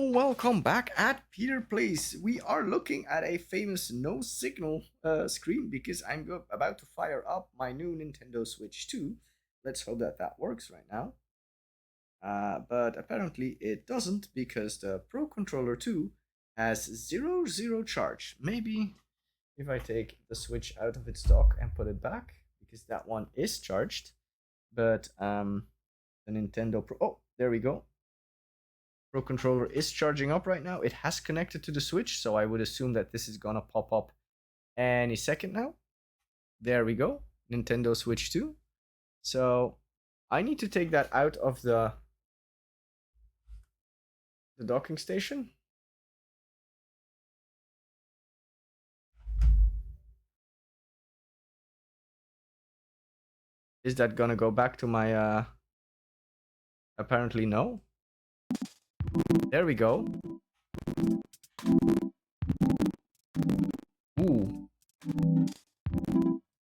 Hello, welcome back at PewDiePie. We are looking at a famous no signal screen because I'm about to fire up my new Nintendo Switch 2. Let's hope that that works right now. But apparently it doesn't because the Pro Controller 2 has zero charge. Maybe if I take the Switch out of its dock and put it back, because that one is charged. But the Nintendo Pro... Oh, there we go. Pro Controller is charging up right now. It has connected to the Switch, so I would assume that this is gonna pop up any second now. There we go, Nintendo Switch 2. So I need to take that out of the docking station. Is that gonna go back to my apparently no. There we go. Ooh.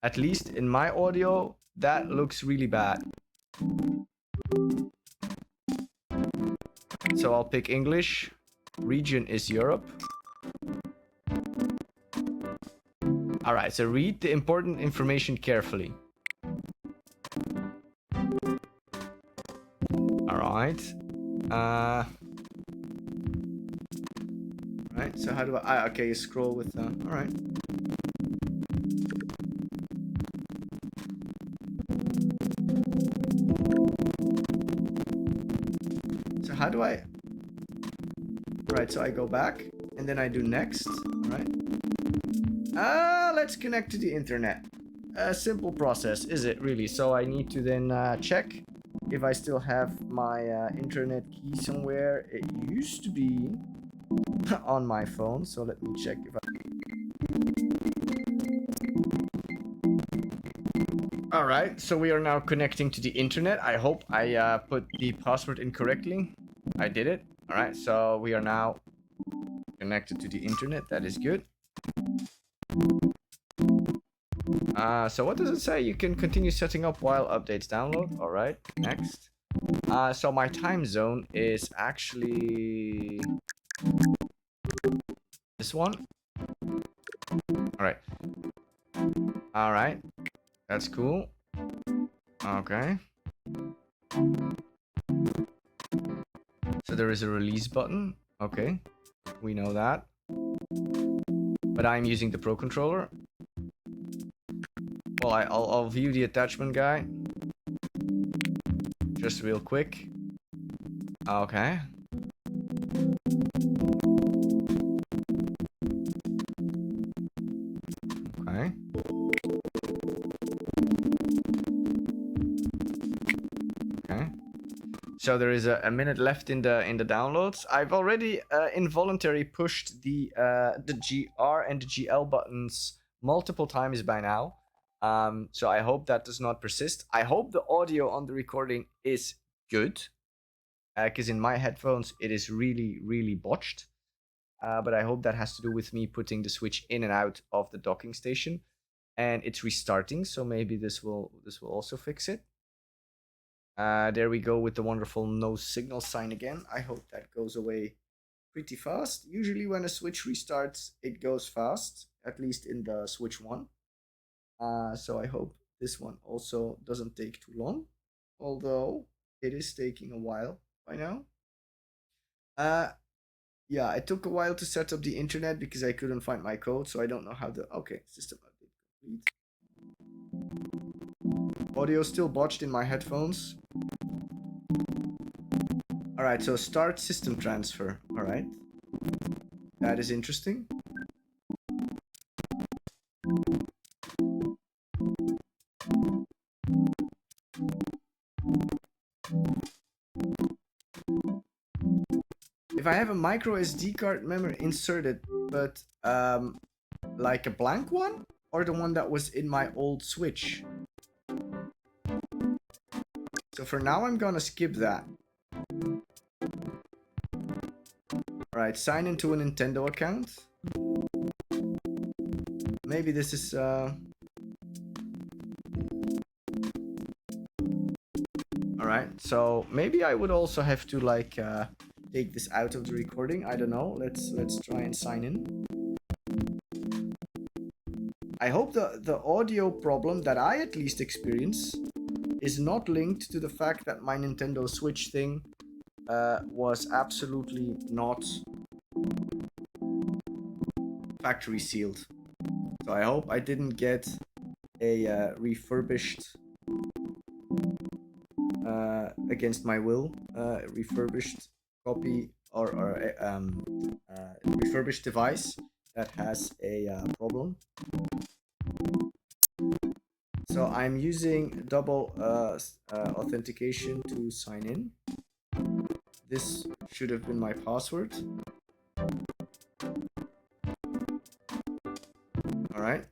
At least in my audio, that looks really bad. So I'll pick English. Region is Europe. Alright, so read the important information carefully. Alright. Right, so how do I... okay, you scroll with... alright. So how do I... Right, so I go back, and then I do next, right? Let's connect to the internet. A simple process, is it really? So I need to then check if I still have my internet key somewhere. It used to be on my phone, so let me check if I... Alright, so we are now connecting to the internet. I hope I put the password incorrectly. I did it. Alright, so we are now connected to the internet. That is good. So what does it say? You can continue setting up while updates download. Alright, next. So my time zone is actually this one. Alright. Alright. That's cool. Okay. So there is a release button. Okay. We know that. But I'm using the Pro Controller. Well, I'll view the attachment guide. Just real quick. Okay. Okay. Okay. So there is a minute left in the downloads. I've already involuntarily pushed the GR and the GL buttons multiple times by now. So I hope that does not persist. I hope the audio on the recording is good, because in my headphones it is really botched. But I hope that has to do with me putting the Switch in and out of the docking station, and it's restarting. So maybe this will also fix it. There we go with the wonderful no signal sign again. I hope that goes away pretty fast. Usually when a Switch restarts, it goes fast, at least in the Switch 1. So I hope this one also doesn't take too long, although it is taking a while by now. Yeah, it took a while to set up the internet because I couldn't find my code, so I don't know how the... Okay, system update complete. Audio still botched in my headphones. Alright, so start system transfer. Alright. That is interesting. If I have a micro SD card memory inserted, but like a blank one, or the one that was in my old Switch. So for now, I'm gonna skip that. Alright, sign into a Nintendo account. Maybe this is... Alright, so maybe I would also have to like take this out of the recording. I don't know. Let's try and sign in. I hope the audio problem that I at least experience is not linked to the fact that my Nintendo Switch thing was absolutely not factory sealed. So I hope I didn't get a refurbished against my will refurbished copy or refurbished device that has a problem. So I'm using double authentication to sign in. This should have been my password. All right.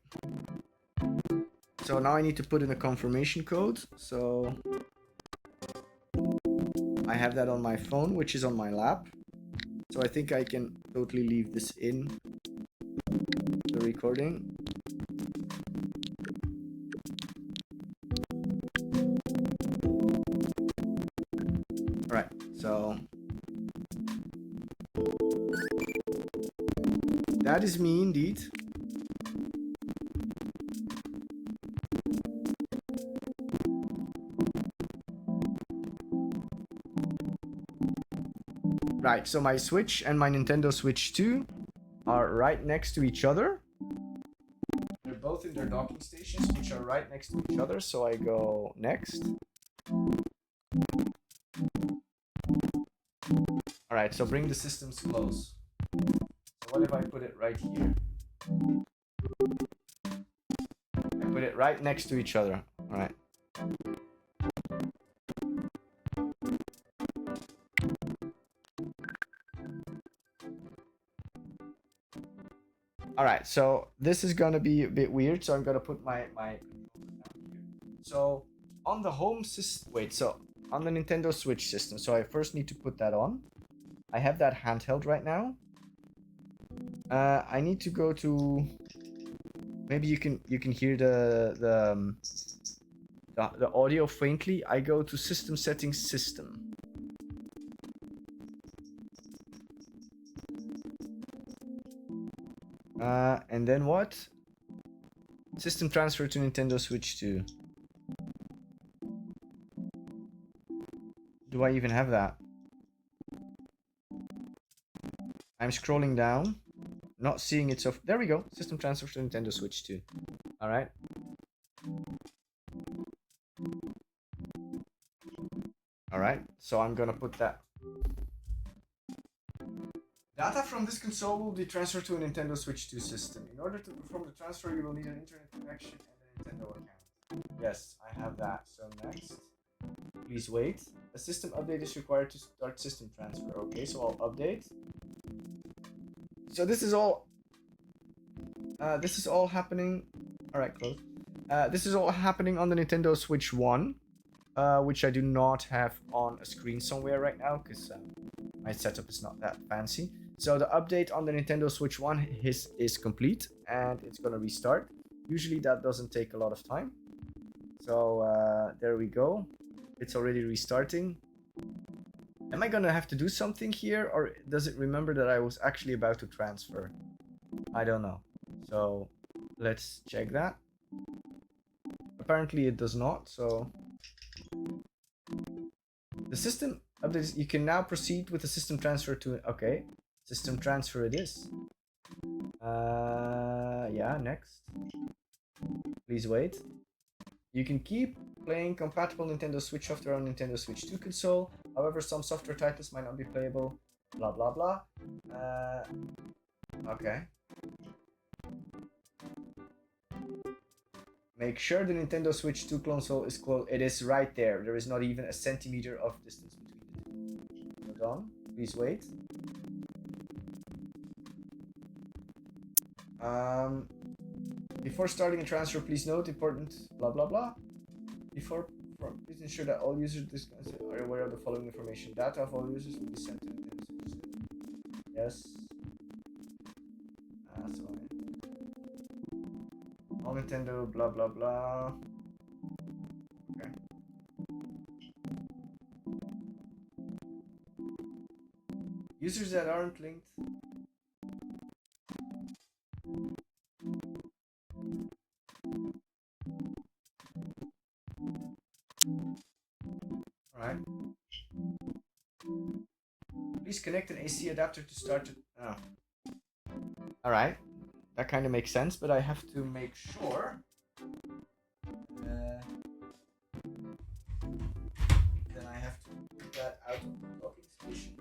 So now I need to put in a confirmation code. So I have that on my phone, which is on my lap. So I think I can totally leave this in the recording. All right, so that is me indeed. Right, so my Switch and my Nintendo Switch 2 are right next to each other. They're both in their docking stations, which are right next to each other. So I go next. Alright, so bring the systems close. So what if I put it right here? I put it right next to each other. Alright. Alright, so this is gonna be a bit weird, so I'm gonna put my controller down here. So on the home system, wait, so on the Nintendo Switch system, so I first need to put that on. I have that handheld right now. I need to go to, maybe you can hear the audio faintly. I go to system settings, system. And then what? System transfer to Nintendo Switch 2. Do I even have that? I'm scrolling down, not seeing it. So there we go. System transfer to Nintendo Switch 2. All right. All right. So I'm gonna put that. Data from this console will be transferred to a Nintendo Switch 2 system. In order to perform the transfer, you will need an internet connection and a Nintendo account. Yes, I have that. So next, please wait. A system update is required to start system transfer. Okay, so I'll update. So this is all happening. All right, close. This is all happening on the Nintendo Switch 1, which I do not have on a screen somewhere right now because my setup is not that fancy. So the update on the Nintendo Switch 1 is complete and it's gonna restart. Usually that doesn't take a lot of time. So there we go. It's already restarting. Am I gonna have to do something here, or does it remember that I was actually about to transfer? I don't know. So let's check that. Apparently it does not, so the system updates. You can now proceed with the system transfer to, okay, system transfer it is. Yeah, next. Please wait. You can keep playing compatible Nintendo Switch software on Nintendo Switch 2 console. However, some software titles might not be playable. Blah blah blah. Okay. Make sure the Nintendo Switch 2 console is close. It is right there. There is not even a centimeter of distance between the two. Hold on. Please wait. Before starting a transfer, please note important blah blah blah. Please ensure that all users are aware of the following information. Data of all users will be sent to Nintendo Switch 2. Yes. Sorry. All Nintendo blah blah blah. Okay. Users that aren't linked. Alright. Please connect an AC adapter to start it. Oh. Alright. That kind of makes sense, but I have to make sure. Then I have to put that out of the docking station.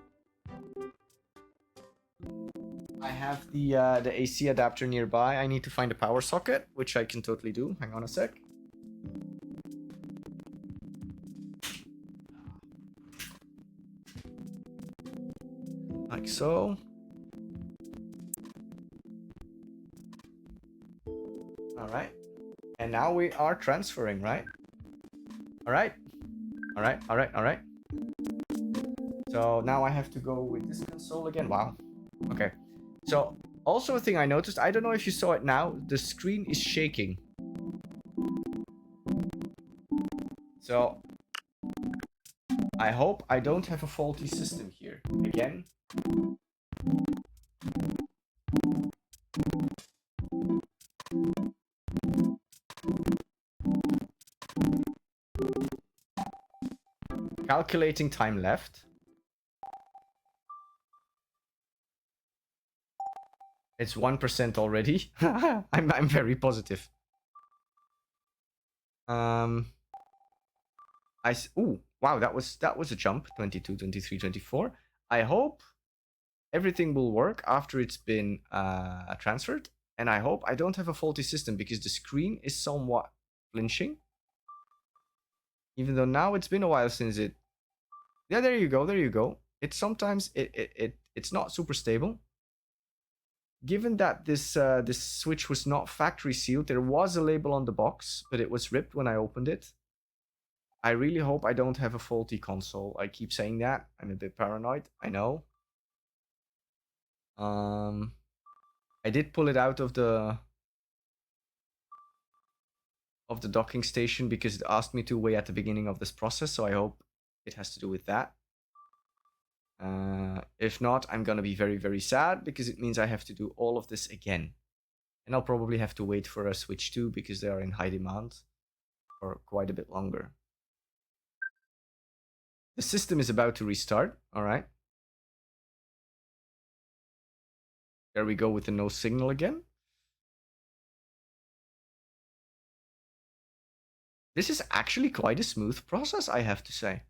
I have the AC adapter nearby. I need to find a power socket, which I can totally do. Hang on a sec. Like so. Alright. And now we are transferring, right? Alright. Alright, alright, alright. So now I have to go with this console again. Wow. Okay. So, also a thing I noticed, I don't know if you saw it now, the screen is shaking. So, I hope I don't have a faulty system here. Again. Calculating time left. It's 1% already. I'm very positive. Ooh, wow, that was a jump. 22, 23, 24. I hope everything will work after it's been transferred. And I hope I don't have a faulty system because the screen is somewhat flinching. Even though now it's been a while since it... Yeah, there you go, there you go. It's sometimes... It's not super stable. Given that this switch was not factory sealed, there was a label on the box, but it was ripped when I opened it. I really hope I don't have a faulty console. I keep saying that. I'm a bit paranoid, I know. I did pull it out of the docking station because it asked me to way at the beginning of this process, so I hope it has to do with that. If not, I'm gonna be very, very sad because it means I have to do all of this again. And I'll probably have to wait for a Switch 2 because they are in high demand for quite a bit longer. The system is about to restart, alright. There we go with the no signal again. This is actually quite a smooth process, I have to say.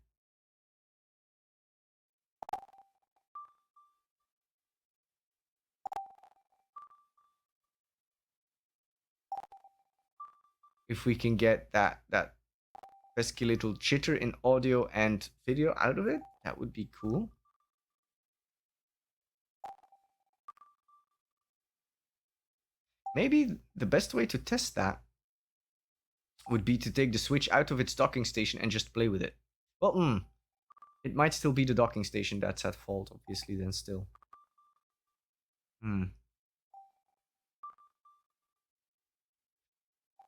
If we can get that pesky little jitter in audio and video out of it, that would be cool. Maybe the best way to test that would be to take the Switch out of its docking station and just play with it. Well, it might still be the docking station that's at fault, obviously, then still.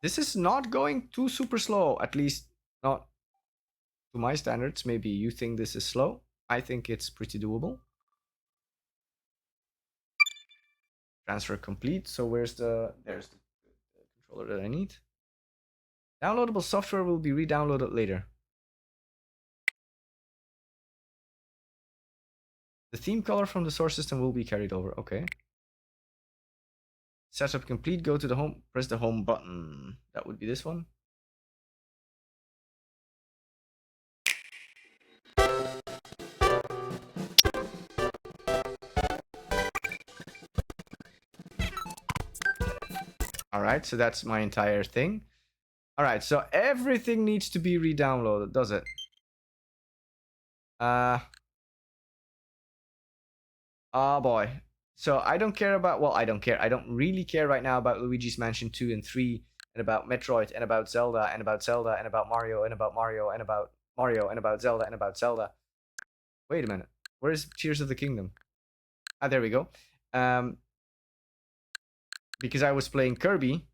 This is not going too super slow, at least not to my standards. Maybe you think this is slow. I think it's pretty doable. Transfer complete. So there's the controller that I need. Downloadable software will be re-downloaded later. The theme color from the source system will be carried over. Okay. Setup complete. Go to the home. Press the home button. That would be this one. Alright, so that's my entire thing. Alright, so everything needs to be re-downloaded, does it? Oh boy. So I don't care about... Well, I don't care. I don't really care right now about Luigi's Mansion 2 and 3, and about Metroid, and about Zelda, and about Zelda, and about Mario, and about Mario, and about Mario, and about Zelda, and about Zelda. Wait a minute. Where's Tears of the Kingdom? Ah, there we go. Because I was playing Kirby.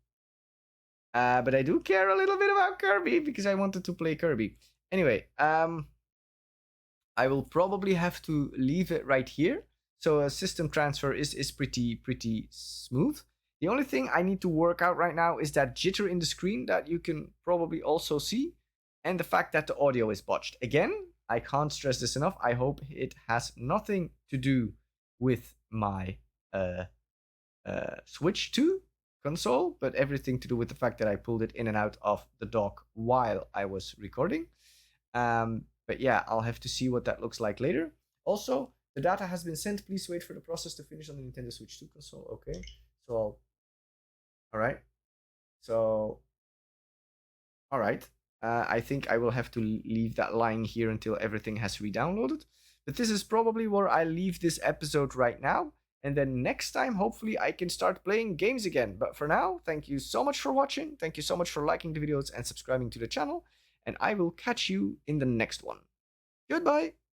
But I do care a little bit about Kirby because I wanted to play Kirby. Anyway, I will probably have to leave it right here. So a system transfer is pretty smooth. The only thing I need to work out right now is that jitter in the screen that you can probably also see, and the fact that the audio is botched. Again, I can't stress this enough. I hope it has nothing to do with my Switch 2 console, but everything to do with the fact that I pulled it in and out of the dock while I was recording. But yeah, I'll have to see what that looks like later. Also, the data has been sent. Please wait for the process to finish on the Nintendo Switch 2 console. Okay, so all right, so all right. I think I will have to leave that lying here until everything has re-downloaded. But this is probably where I leave this episode right now. And then next time, hopefully, I can start playing games again. But for now, thank you so much for watching. Thank you so much for liking the videos and subscribing to the channel. And I will catch you in the next one. Goodbye.